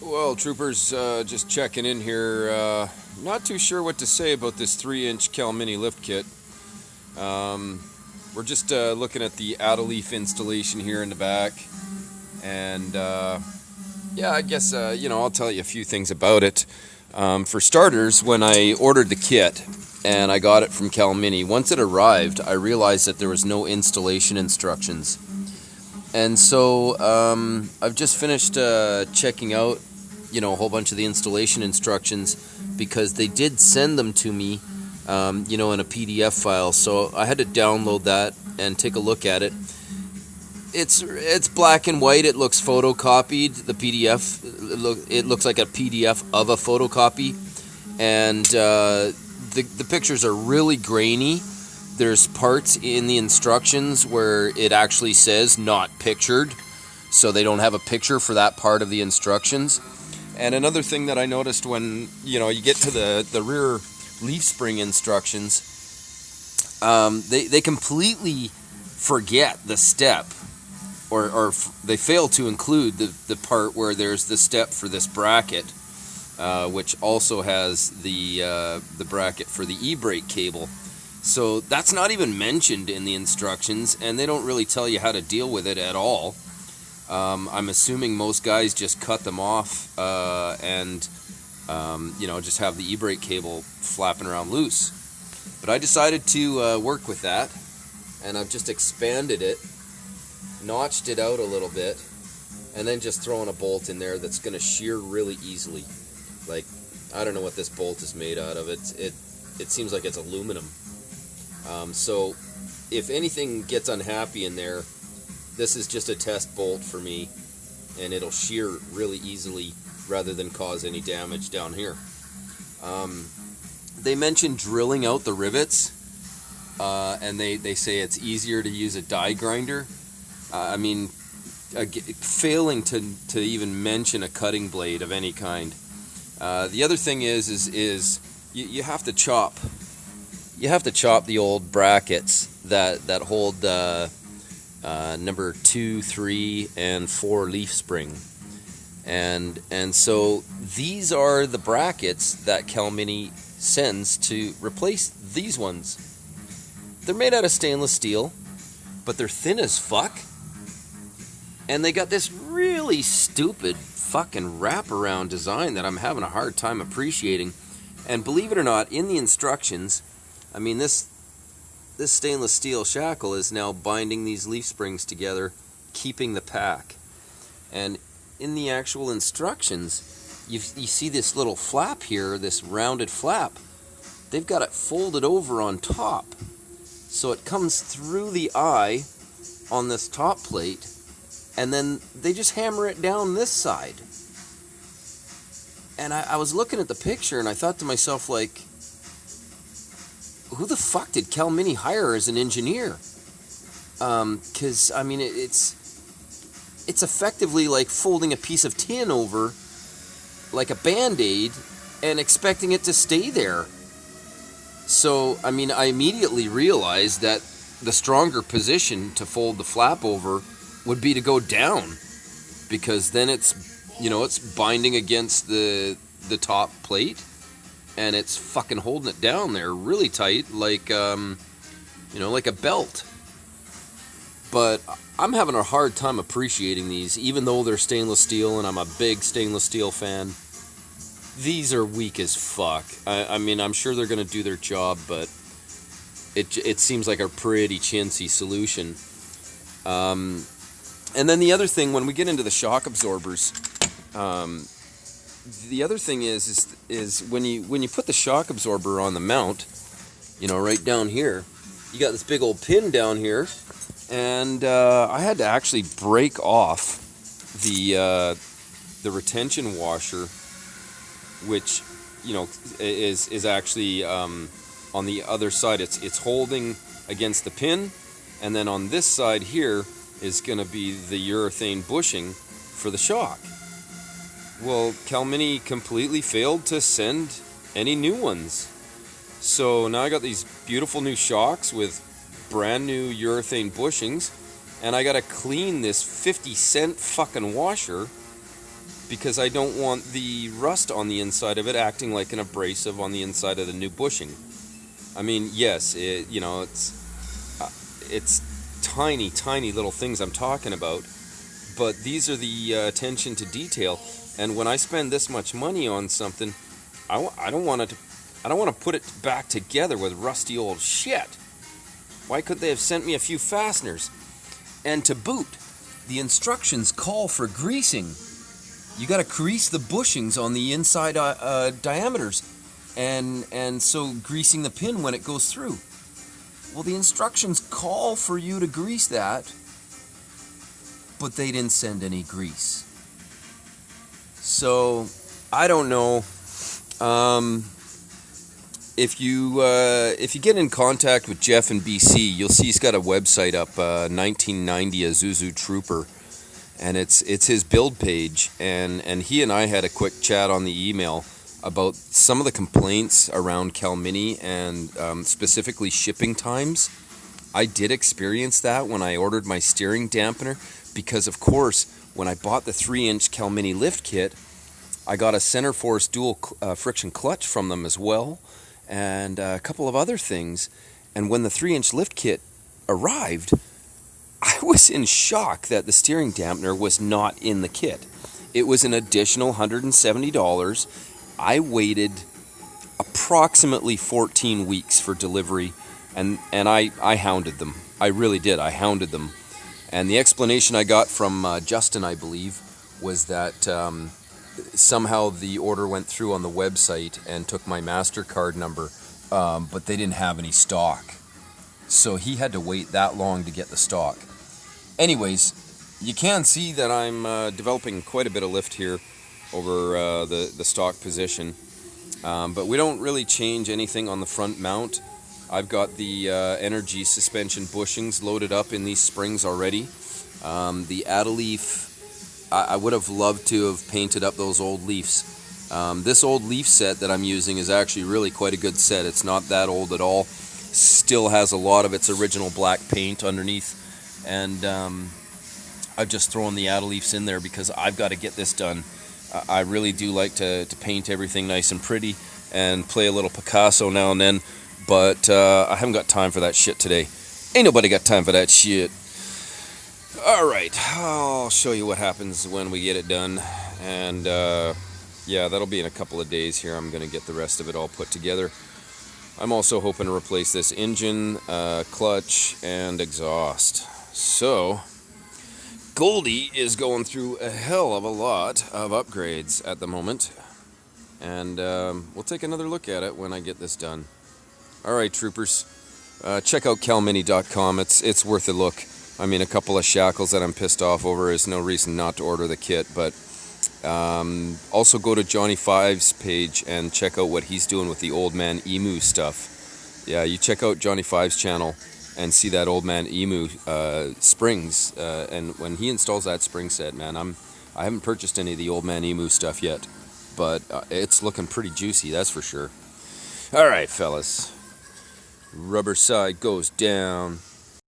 Well, troopers, just checking in here. Not too sure what to say about this 3-inch Calmini lift kit. We're just looking at the Adeleaf installation here in the back, and yeah, I guess I'll tell you a few things about it. For starters, when I ordered the kit and I got it from Calmini, once it arrived, I realized that there was no installation instructions. And so I've just finished checking out, a whole bunch of the installation instructions because they did send them to me, in a PDF file. So I had to download that and take a look at it. It's black and white. It looks photocopied. The PDF, it looks like a PDF of a photocopy, and the pictures are really grainy. There's parts in the instructions where it actually says not pictured, so they don't have a picture for that part of the instructions. And another thing that I noticed when you get to the rear leaf spring instructions, they completely forget the step, or they fail to include the part where there's the step for this bracket, which also has the bracket for the e-brake cable. So that's not even mentioned in the instructions, and they don't really tell you how to deal with it at all. I'm assuming most guys just cut them off and just have the e-brake cable flapping around loose. But I decided to work with that, and I've just expanded it, notched it out a little bit, and then just thrown a bolt in there that's going to shear really easily. Like, I don't know what this bolt is made out of. It seems like it's aluminum. So if anything gets unhappy in there, this is just a test bolt for me, and it'll shear really easily rather than cause any damage down here. They mentioned drilling out the rivets, and they say it's easier to use a die grinder. Failing to even mention a cutting blade of any kind. The other thing is you have to chop. You have to chop the old brackets that hold number 2, 3, and 4 leaf spring, and so these are the brackets that Calmini sends to replace these ones. They're made out of stainless steel, but they're thin as fuck, and they got this really stupid fucking wraparound design that I'm having a hard time appreciating. And believe it or not, in the instructions, this stainless steel shackle is now binding these leaf springs together, keeping the pack. And in the actual instructions, you see this little flap here, this rounded flap. They've got it folded over on top, so it comes through the eye on this top plate, and then they just hammer it down this side. And I was looking at the picture, and I thought to myself, like, who the fuck did Calmini hire as an engineer? Because, it's effectively like folding a piece of tin over like a Band-Aid and expecting it to stay there. So, I immediately realized that the stronger position to fold the flap over would be to go down, because then it's binding against the top plate, and it's fucking holding it down there really tight, like like a belt. But I'm having a hard time appreciating these, even though they're stainless steel, and I'm a big stainless steel fan. These are weak as fuck. I'm sure they're going to do their job, but it seems like a pretty chintzy solution. And then the other thing, when we get into the shock absorbers, the other thing is when you put the shock absorber on the mount, right down here, you got this big old pin down here, and I had to actually break off the retention washer, which is actually on the other side. It's holding against the pin, and then on this side here is going to be the urethane bushing for the shock. Well, Calmini completely failed to send any new ones. So now I got these beautiful new shocks with brand new urethane bushings, and I gotta clean this 50-cent fucking washer because I don't want the rust on the inside of it acting like an abrasive on the inside of the new bushing. I mean, yes, it's tiny, tiny little things I'm talking about, but these are the attention to detail. And when I spend this much money on something, I don't want to put it back together with rusty old shit. Why couldn't they have sent me a few fasteners? And to boot, the instructions call for greasing. You got to grease the bushings on the inside diameters, and so greasing the pin when it goes through. Well, the instructions call for you to grease that, but they didn't send any grease. So I don't know. If you get in contact with Jeff in BC, you'll see he's got a website up, 1990 Isuzu Trooper, and it's his build page, and he and I had a quick chat on the email about some of the complaints around Calmini and specifically shipping times. I did experience that when I ordered my steering dampener, because of course when I bought the 3-inch Calmini lift kit, I got a center force dual friction clutch from them as well, and a couple of other things. And when the 3-inch lift kit arrived, I was in shock that the steering dampener was not in the kit. It was an additional $170. I waited approximately 14 weeks for delivery, and I hounded them. I really did. I hounded them. And the explanation I got from Justin, I believe, was that somehow the order went through on the website and took my MasterCard number, but they didn't have any stock. So he had to wait that long to get the stock. Anyways, you can see that I'm developing quite a bit of lift here over the stock position. But we don't really change anything on the front mount. I've got the energy suspension bushings loaded up in these springs already. The Adelleaf, I would have loved to have painted up those old leafs. This old leaf set that I'm using is actually really quite a good set. It's not that old at all. Still has a lot of its original black paint underneath. And I've just thrown the Adelleafs in there because I've got to get this done. I really do like to paint everything nice and pretty and play a little Picasso now and then. But I haven't got time for that shit today. Ain't nobody got time for that shit. Alright, I'll show you what happens when we get it done. And yeah, that'll be in a couple of days here. I'm going to get the rest of it all put together. I'm also hoping to replace this engine, clutch, and exhaust. So, Goldie is going through a hell of a lot of upgrades at the moment. And we'll take another look at it when I get this done. Alright, troopers. Check out calmini.com. It's worth a look. I mean, a couple of shackles that I'm pissed off over is no reason not to order the kit, but also go to Johnny Five's page and check out what he's doing with the Old Man Emu stuff. Yeah, you check out Johnny Five's channel and see that Old Man Emu springs, and when he installs that spring set, man, I haven't purchased any of the Old Man Emu stuff yet, but it's looking pretty juicy, that's for sure. Alright, fellas. Rubber side goes down.